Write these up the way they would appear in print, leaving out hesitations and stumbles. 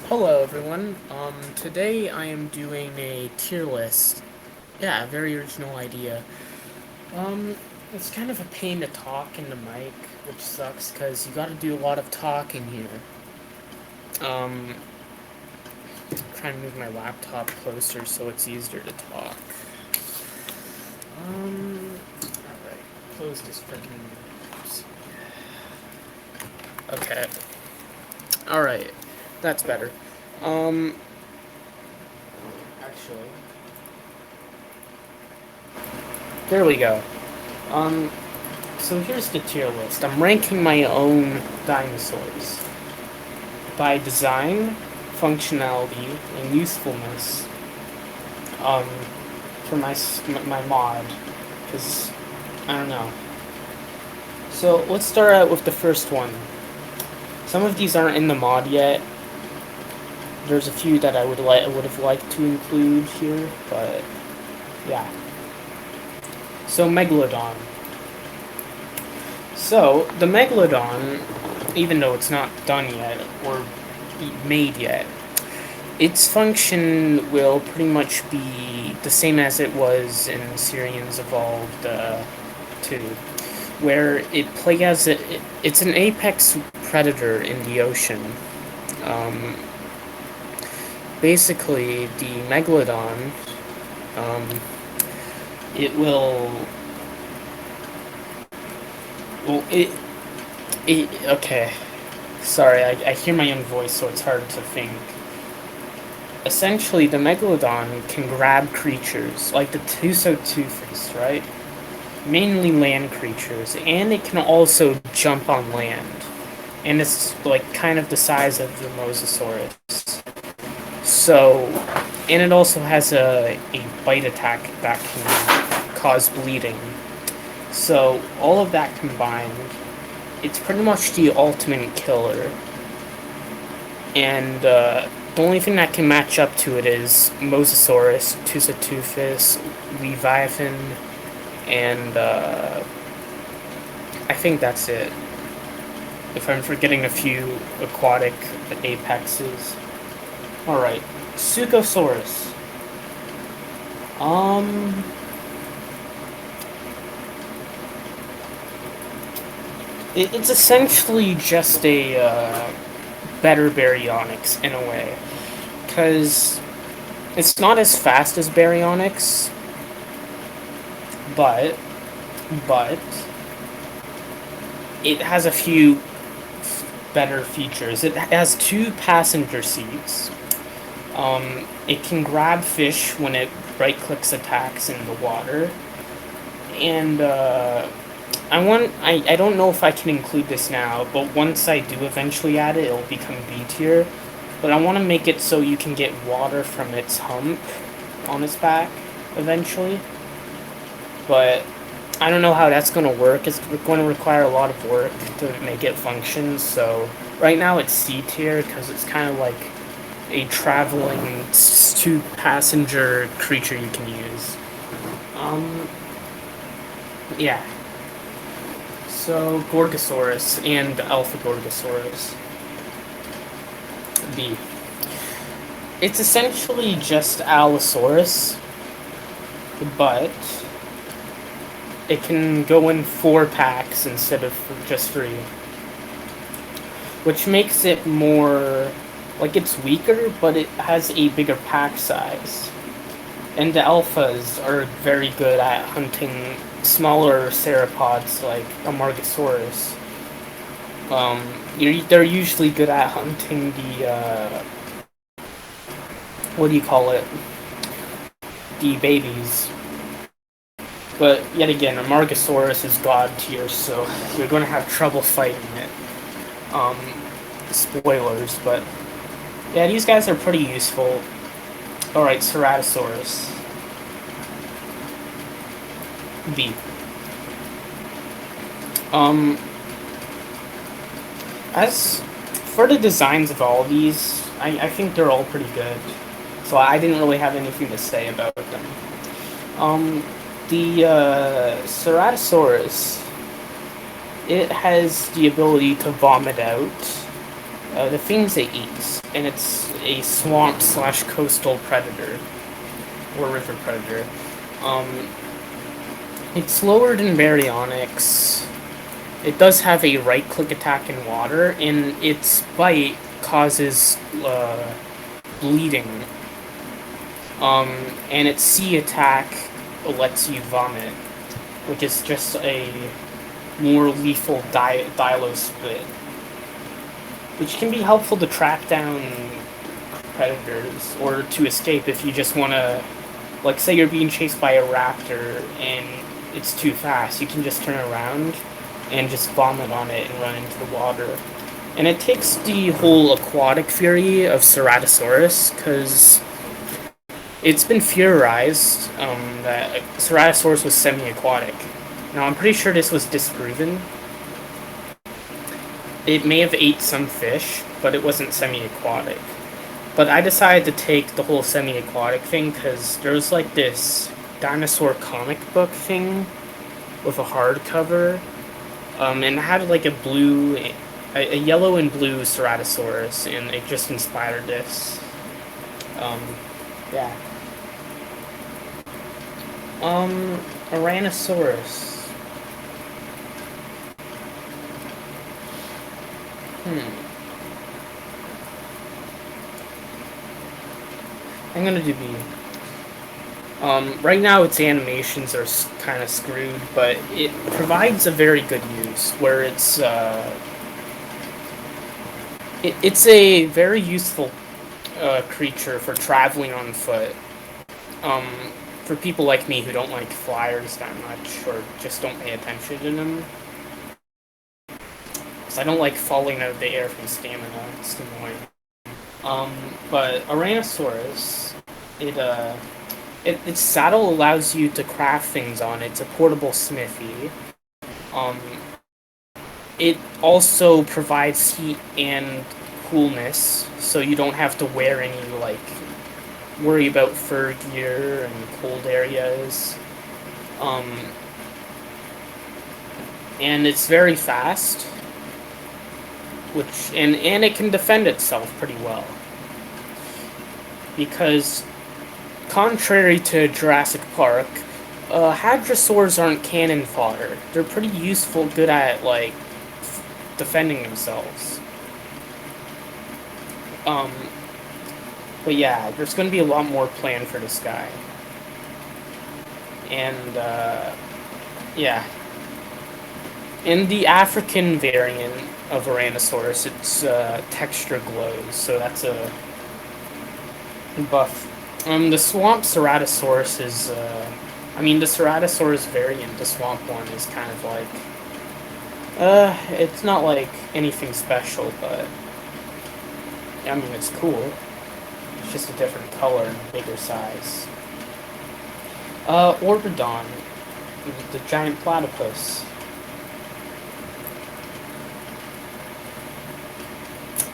Hello everyone. Today I am doing a tier list. Yeah, very original idea. Um, it's kind of a pain to talk in the mic, which sucks because you got to do a lot of talking here. Um, trying to move my laptop closer so it's easier to talk. Alright, close this freaking. Okay. Alright, that's better. Um, actually, there we go. Um, So here's the tier list. I'm ranking my own dinosaurs by design, functionality, and usefulness. Um, for my mod, because I don't know. So let's start out with the first one. Some of these aren't in the mod yet. There's a few that I would have liked to include here, but yeah. So Megalodon. So the Megalodon, even though it's not done yet or made yet, its function will pretty much be the same as it was in Saurian's Evolved 2, where it's an apex predator in the ocean. Um, Basically, the Megalodon, um, it will. Well, okay. Sorry, I hear my own voice, so it's hard to think. Essentially, the Megalodon can grab creatures, like the Two-Face, right? Mainly land creatures, and it can also jump on land. And it's like kind of the size of the Mosasaurus. So, and it also has a bite attack that can cause bleeding. So, all of that combined, it's pretty much the ultimate killer. And the only thing that can match up to it is Mosasaurus, Tusatufus, Leviathan, and I think that's it. If I'm forgetting a few aquatic apexes. Alright, Suchosaurus. Um, it's essentially just a better baryonyx in a way, because it's not as fast as baryonyx, but but it has a few better features. It has two passenger seats. It can grab fish when it right clicks attacks in the water, and I don't know if I can include this now, but once I do eventually add it, it'll become B tier. But I want to make it so you can get water from its hump on its back eventually. But I don't know how that's going to work. It's going to require a lot of work to make it function. So right now it's C tier because it's kind of like a traveling two-passenger creature you can use. Um, yeah. So Gorgosaurus and Alpha Gorgosaurus. B. It's essentially just Allosaurus, but it can go in 4 packs instead of just 3, which makes it more like it's weaker, but it has a bigger pack size. And the alphas are very good at hunting smaller sauropods like Amargasaurus. They're usually good at hunting the what do you call it? The babies. But yet again, Amargasaurus is god tier, so you're going to have trouble fighting it. Um, Spoilers, but yeah, these guys are pretty useful. Alright, Ceratosaurus. B. Um, as for the designs of all of these, I think they're all pretty good. So I didn't really have anything to say about them. The Ceratosaurus, it has the ability to vomit out The things it eats, and it's a swamp/coastal predator, or river predator. Um, it's slower than Baryonyx. It does have a right-click attack in water, and its bite causes bleeding. And its sea attack lets you vomit, which is just a more lethal Dilo spit, which can be helpful to track down predators or to escape if you just want to, like, say you're being chased by a raptor and it's too fast, you can just turn around and just vomit on it and run into the water. And it takes the whole aquatic fury of Ceratosaurus, because it's been theorized that Ceratosaurus was semi-aquatic. Now, I'm pretty sure this was disproven. It may have ate some fish, but it wasn't semi-aquatic. But I decided to take the whole semi-aquatic thing because there was like this dinosaur comic book thing with a hardcover, and it had like a yellow and blue Ceratosaurus, and it just inspired this. Yeah. Tyrannosaurus. I'm gonna do B. Right now its animations are kind of screwed, but it provides a very good use, where it's a very useful creature for traveling on foot. For people like me who don't like flyers that much, or just don't pay attention to them. Because I don't like falling out of the air from stamina, it's annoying. But Tyrannosaurus, its saddle allows you to craft things on it. It's a portable smithy. It also provides heat and coolness, so you don't have to wear any, like, worry about fur gear and cold areas. And it's very fast, which and it can defend itself pretty well. Because contrary to Jurassic Park, hadrosaurs aren't cannon fodder. They're pretty useful, good at, like, defending themselves. But yeah, there's going to be a lot more planned for this guy. And, yeah. In the African variant of Tyrannosaurus, its texture glows, so that's a buff. The Swamp Ceratosaurus is, the Ceratosaurus variant, the Swamp one, is kind of like, it's not like anything special, but, I mean, it's cool. It's just a different color and bigger size. Orbidon, the giant platypus.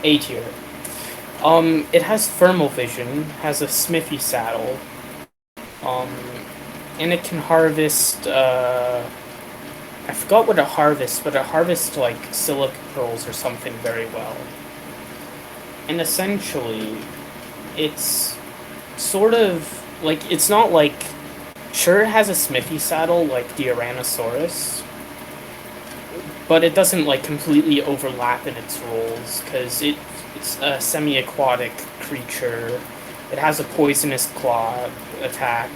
A tier. It has thermal vision, has a smithy saddle, and it can harvest, I forgot what it harvests, but it harvests, like, silica pearls or something very well. And essentially, it's sort of, like, it's not like, sure it has a smithy saddle like the Tyrannosaurus, but it doesn't, like, completely overlap in its roles, because it's a semi-aquatic creature. It has a poisonous claw attack,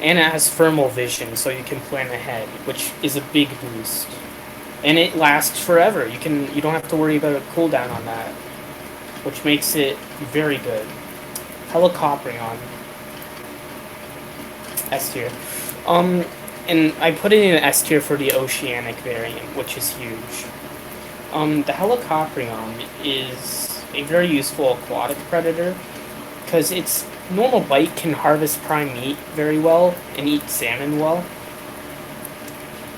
and it has thermal vision, so you can plan ahead, which is a big boost. And it lasts forever. You don't have to worry about a cooldown on that, which makes it very good. Helicoprion, S tier. And I put it in S tier for the oceanic variant, which is huge. The Helicoprion is a very useful aquatic predator, because its normal bite can harvest prime meat very well and eat salmon well.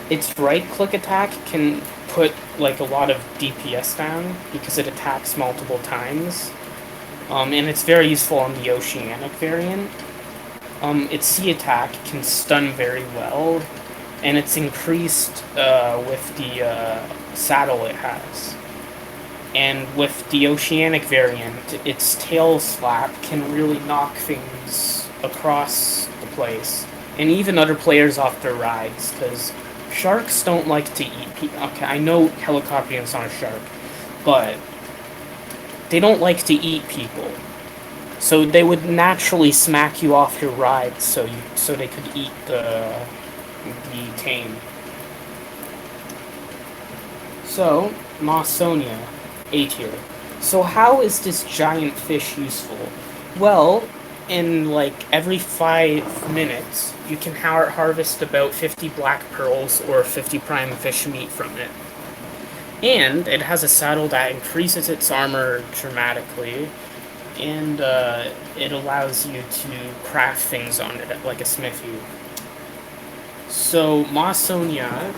Its right-click attack can put, like, a lot of DPS down, because it attacks multiple times. And it's very useful on the oceanic variant. Its sea attack can stun very well, and it's increased with the saddle it has. And with the oceanic variant, its tail slap can really knock things across the place, and even other players off their rides, because sharks don't like to eat people. Okay, I know Helicoprion's not a shark, but they don't like to eat people. So they would naturally smack you off your ride, so they could eat the tame. So Mawsonia, A tier. So how is this giant fish useful? Well, in like every 5 minutes, you can harvest about 50 black pearls or 50 prime fish meat from it. And it has a saddle that increases its armor dramatically, and it allows you to craft things on it, like a smithy. So, Mawsonia,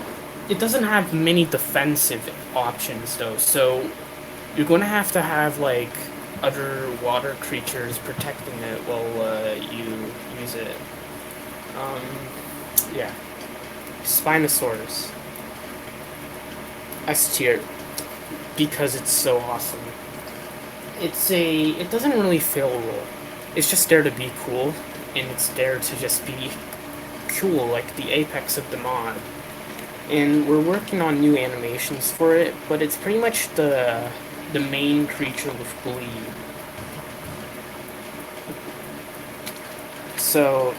it doesn't have many defensive options, though, so you're going to have, like, other water creatures protecting it while you use it. Um, yeah. Spinosaurus. S tier, because it's so awesome. It doesn't really fill a role. It's just there to be cool, and it's there to just be cool, like the apex of the mod. And we're working on new animations for it, but it's pretty much the main creature with bleed. So,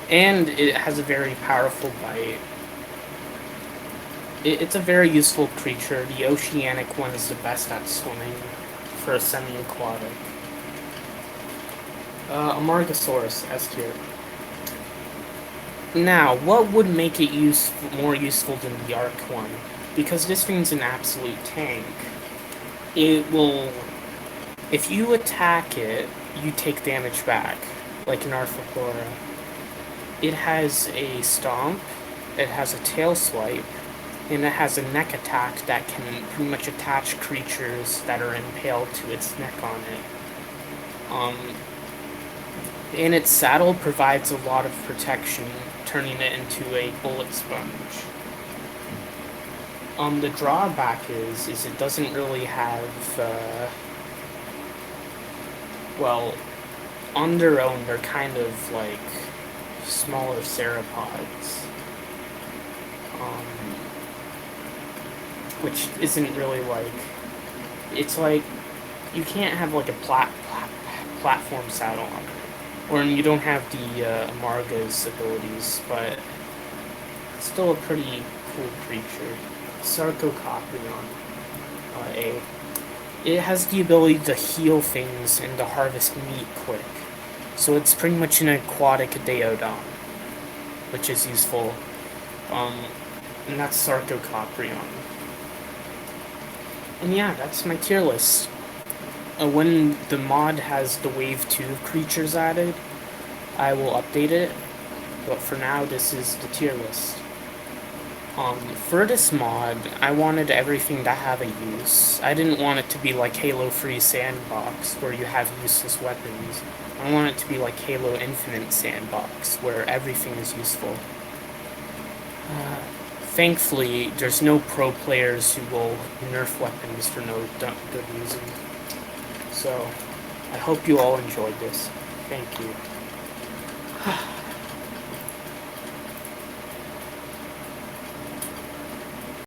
and it has a very powerful bite. It's a very useful creature. The oceanic one is the best at swimming for a semi-aquatic. Amargasaurus, S tier. Now, what would make it more useful than the Arc one? Because this thing's an absolute tank. It will... If you attack it, you take damage back, like an Arthropleura. It has a stomp, it has a tail swipe, and it has a neck attack that can pretty much attach creatures that are impaled to its neck on it. And its saddle provides a lot of protection, turning it into a bullet sponge. The drawback is it doesn't really have, well, on their own, they're kind of like smaller theropods. Which isn't really like, it's like, you can't have like a platform saddle on it. Or you don't have the Amarga's abilities, but it's still a pretty cool creature. Sarcocoprion, A. It has the ability to heal things and to harvest meat quick. So it's pretty much an aquatic Daeodon, which is useful. And that's Sarcocoprion. And yeah, that's my tier list. When the mod has the Wave 2 creatures added, I will update it. But for now, this is the tier list. For this mod, I wanted everything to have a use. I didn't want it to be like Halo Free Sandbox, where you have useless weapons. I want it to be like Halo Infinite Sandbox, where everything is useful. Thankfully, there's no pro players who will nerf weapons for no good reason. So, I hope you all enjoyed this. Thank you.